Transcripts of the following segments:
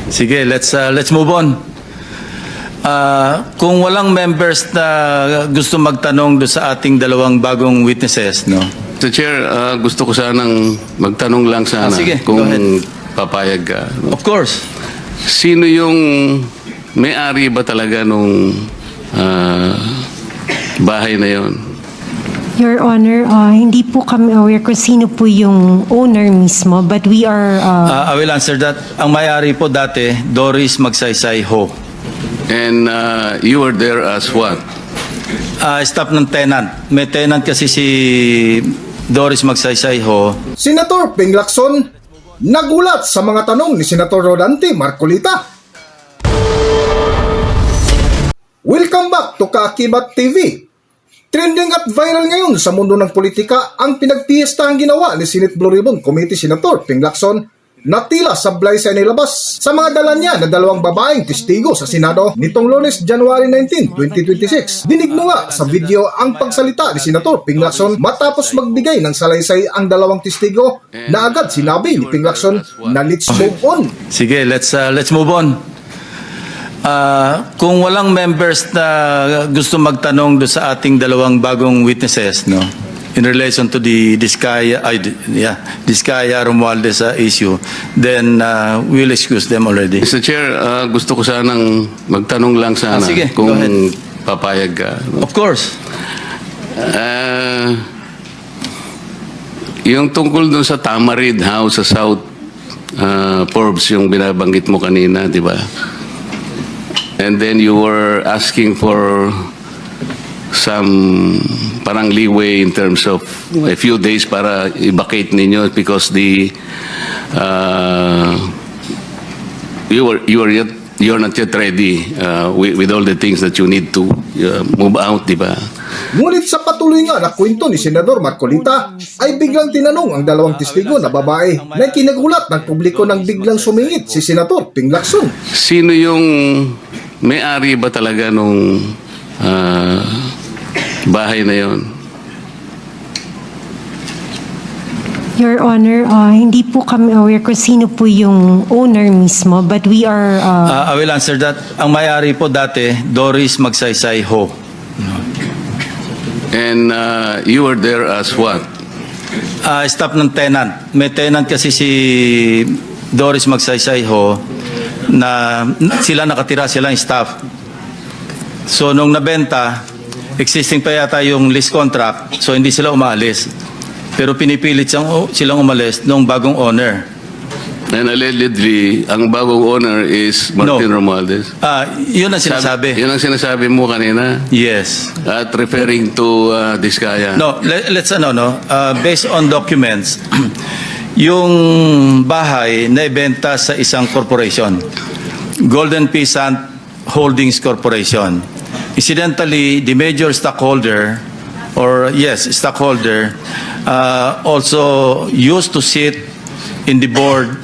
Sige, let's move on. Kung walang members na gusto magtanong do sa ating dalawang bagong witnesses, no? Mr. Chair, gusto ko sanang magtanong lang sana sige, kung go ahead. papayag ka. Of course. Sino yung may-ari ba talaga nung bahay na yon? Your Honor, hindi po kami aware kung sino po yung owner mismo, but we are... I will answer that. Ang may-ari po dati, Doris Magsaysay Ho. And you were there as what? Staff ng tenant. May tenant kasi si Doris Magsaysay Ho. Senator Ping Lacson nagulat sa mga tanong ni Senator Rodante Marcolita. Welcome back to Kaakibat TV. Trending at viral ngayon sa mundo ng politika ang pinagpiyestahang ginawa ni Senate Blue Ribbon Committee Senator Ping Lacson na tila sablay sa inilabas sa mga dala niya na dalawang babaeng testigo sa Senado nitong Lunes, January 19, 2026. Dinig mo nga sa video ang pagsalita ni Senator Ping Lacson matapos magbigay ng salaysay ang dalawang testigo na agad sinabi ni Ping Lacson na let's move on. Sige, let's move on. Kung walang members na gusto magtanong do sa ating dalawang bagong witnesses, no, in relation to the Diskaya Romualdez issue, then we'll excuse them already. Mr. Chair, gusto ko sanang magtanong lang sana sige, kung go ahead. papayag ka. Of course. Yung tungkol dun sa Tamarid House sa South Forbes, yung binabanggit mo kanina, di ba? And then you were asking for some parang leeway in terms of a few days para i-vacate ninyo because you're not yet ready with all the things that you need to move out, di ba? Ngunit sa patuloy nga na kwento ni Senador Marcolita ay biglang tinanong ang dalawang testigo na babae na kinagulat ng publiko nang biglang sumingit si Senator Ping Lacson. Sino yung may-ari ba talaga nung bahay na yon? Your Honor, hindi po kami aware kung sino po yung owner mismo, but we are... I will answer that. Ang may-ari po dati, Doris Magsaysay Ho. And you were there as what? Staff ng tenant. May tenant kasi si Doris Magsaysay Ho na sila nakatira, sila yung staff. So nung nabenta, existing pa yata yung lease contract, so hindi sila umaalis. Pero pinipilit silang umalis nung bagong owner. And allegedly, ang bagong owner is Martin Romualdez. Yun ang sinasabi. Yun ang sinasabi mo kanina? Yes. At referring to Diskaya. No, let's based on documents, yung bahay na ibenta sa isang corporation, Golden Peasant Holdings Corporation. Incidentally, the major stockholder, also used to sit in the board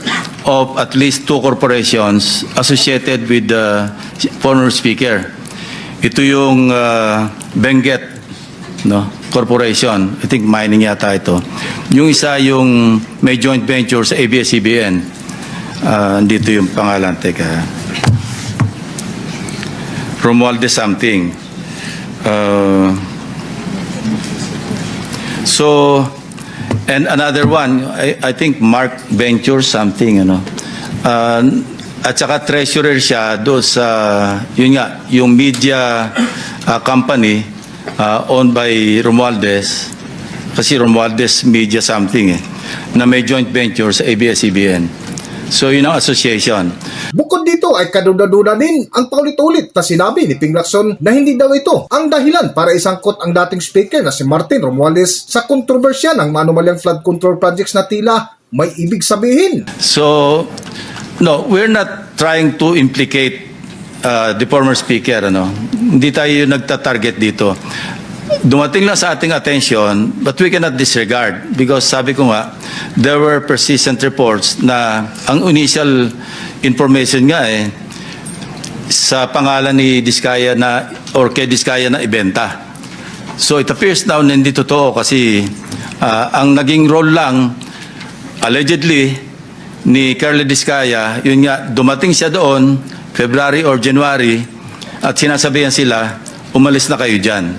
of at least two corporations associated with the former speaker. Ito yung Benguet, no, Corporation. I think mining yata ito. Yung isa yung may joint venture sa ABS-CBN. Dito yung pangalan. Teka. Romualdez something. And another one, I think Mark Venture something, ano. At saka treasurer siya doon sa, yun nga, yung media company owned by Romualdez, kasi Romualdez Media something na may joint venture sa ABS-CBN. So yun ang association. Bukod dito ay kaduda-duda din ang paulit-ulit na sinabi ni Ping Lacson na hindi daw ito ang dahilan para isangkot ang dating speaker na si Martin Romualdez sa kontrobersya ng manumalyang flood control projects na tila may ibig sabihin. So, no, we're not trying to implicate the former speaker, ano. Hindi tayo nagta-target dito. Dumating lang sa ating attention, but we cannot disregard because sabi ko nga, there were persistent reports na ang initial information nga sa pangalan ni Diskaya na or kay Diskaya na ibenta. So it appears now na hindi totoo kasi ang naging role lang allegedly ni Carla Diskaya, yun nga, dumating siya doon, February or January, at sinasabihan sila, umalis na kayo dyan.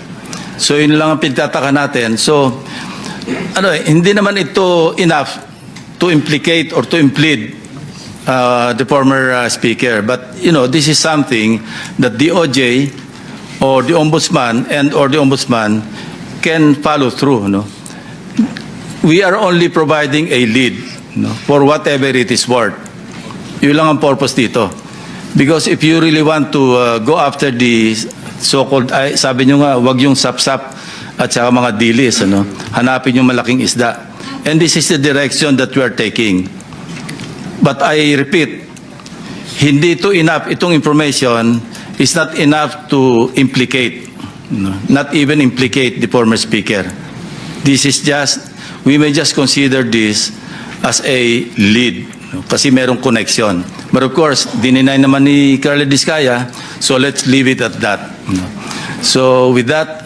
So yun lang ang pinagtataka natin. So, hindi naman ito enough to implicate or to implead the former speaker. But, this is something that DOJ or the ombudsman or the ombudsman can follow through. No? We are only providing a lead for whatever it is worth. Yun lang ang purpose dito. Because if you really want to go after the so-called, sabi nyo nga, wag yung sapsap at saka mga dilis, hanapin yung malaking isda. And this is the direction that we are taking. But I repeat, hindi ito enough, itong information is not enough to implicate, not even implicate the former speaker. This is just, we may just consider this as a lead, kasi merong connection. But of course, dininay naman ni Carla Diskaya, so let's leave it at that. So with that,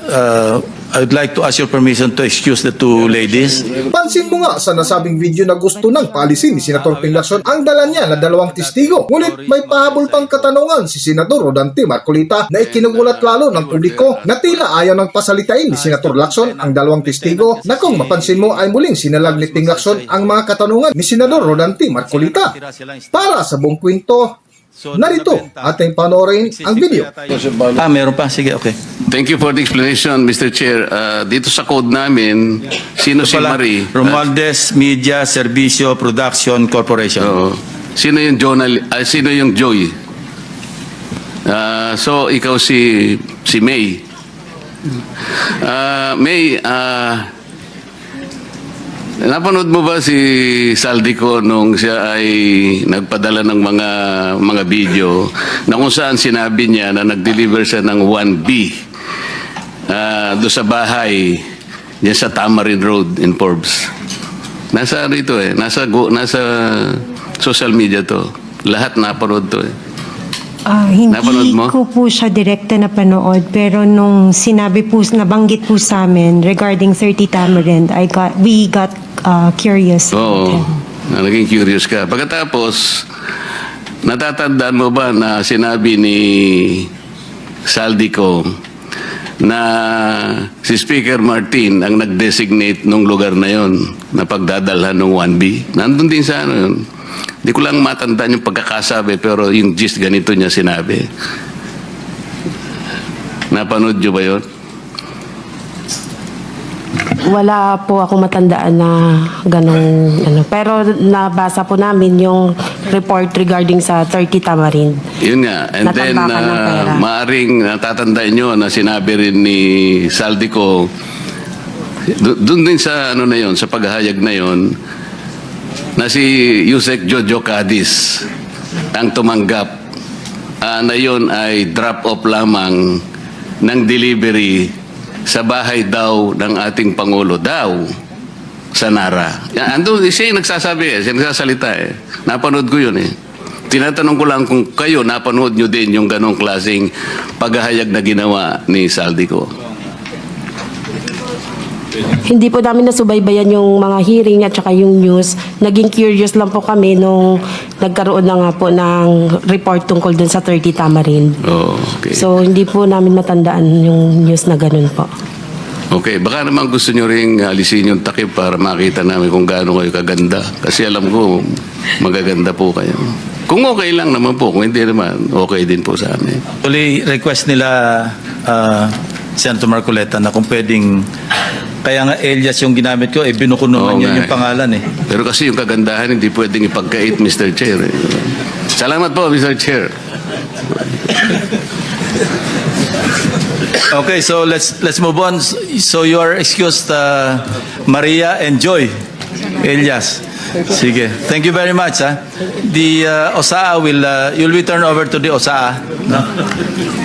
I would like to ask your permission to excuse the two ladies. Pansin mo nga sa nasabing video na gusto ng paalisin ni Senator Ping Lacson ang dala niya na 2 testigo. Ngunit may pahabol pang katanungan si Senador Rodante Marcolita na ikinugulat lalo ng publiko na tila ayaw ng pasalitain ni Senator Lacson ang 2 testigo na kung mapansin mo ay muling sinalag ni Ping Lacson ang mga katanungan ni Senador Rodante Marcolita. Para sa buong kwento, narito ating panoorin ang video. Meron pa? Sige, okay. Thank you for the explanation, Mr. Chair. Dito sa code namin, sino si Pala, Marie? Romualdez Media Servicio Production Corporation. Oo. Sino yung sino yung Joy? So ikaw si May. May, napanood mo ba si Saldico nung siya ay nagpadala ng mga video na kung saan sinabi niya na nag-deliver siya ng 1B doon sa bahay diyan sa Tamarind Road in Forbes. Nasa rito nasa social media to. Lahat napanood to Napanood Hindi mo? ko po siya direkta na panood, pero nung sinabi po, nabanggit po sa amin regarding 30 Tamarind, we got curious. Oo. Naging curious ka. Pagkatapos, natatandaan mo ba na sinabi ni Saldico na si Speaker Martin ang nag-designate nung lugar na yon na pagdadalhan ng 1B? Nandun din sa yun. Hindi ko lang matandaan yung pagkakasabi, pero yung gist ganito niya sinabi. Napanood nyo ba yun? Wala po ako matandaan na ganong pero nabasa po namin yung report regarding sa 30 Tamarind. Yun nga. And then, Natambakan ng pera. maaring natatandaan nyo na sinabi rin ni Saldico, doon din sa na yun, sa paghahayag na yun, na si Yusek Jojo Cadiz ang tumanggap na yun ay drop-off lamang ng delivery sa bahay daw ng ating Pangulo daw sa Nara. Ando, siya yung nagsasabi siya nagsasalita Napanood ko yun Tinatanong ko lang kung kayo napanood nyo din yung ganong klaseng paghahayag na ginawa ni Saldico. Hindi po namin nasubaybayan yung mga hearing at saka yung news. Naging curious lang po kami nung nagkaroon na nga po ng report tungkol dun sa 30 Tamarind. Oh, okay. So, hindi po namin matandaan yung news na ganun po. Okay, baka naman gusto nyo rin alisin yung takip para makita namin kung gaano kayo kaganda. Kasi alam ko, magaganda po kayo. Kung okay lang naman po, kung hindi naman, okay din po sa amin. Actually, request nila Senator Marcoleta na kung pwedeng, kaya nga Elias yung ginamit ko, binuko naman Oo yun nga yung pangalan Pero kasi yung kagandahan, hindi pwedeng ipagkait, Mr. Chair. Salamat po, Mr. Chair. Okay, so let's move on. So you are excused, Maria and Joy. Elias. Sige. Thank you very much. The OSAA you'll be turned over to the OSAA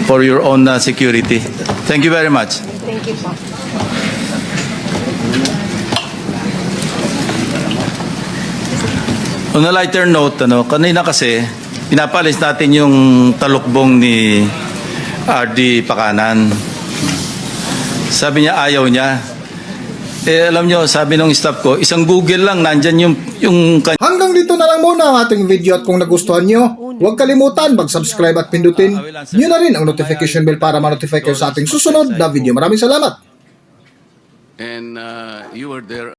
for your own security. Thank you very much. Thank you po. On a lighter note, kanina kasi, pinapalis natin yung talukbong ni RD Pakanan. Sabi niya, ayaw niya. Eh, alam nyo, sabi ng staff ko, isang Google lang, nandyan yung Hanggang dito na lang muna ang ating video at kung nagustuhan nyo, huwag kalimutan mag-subscribe at pindutin nyo na rin ang notification bell para ma-notify kayo sa ating susunod na video. Maraming salamat! And you were there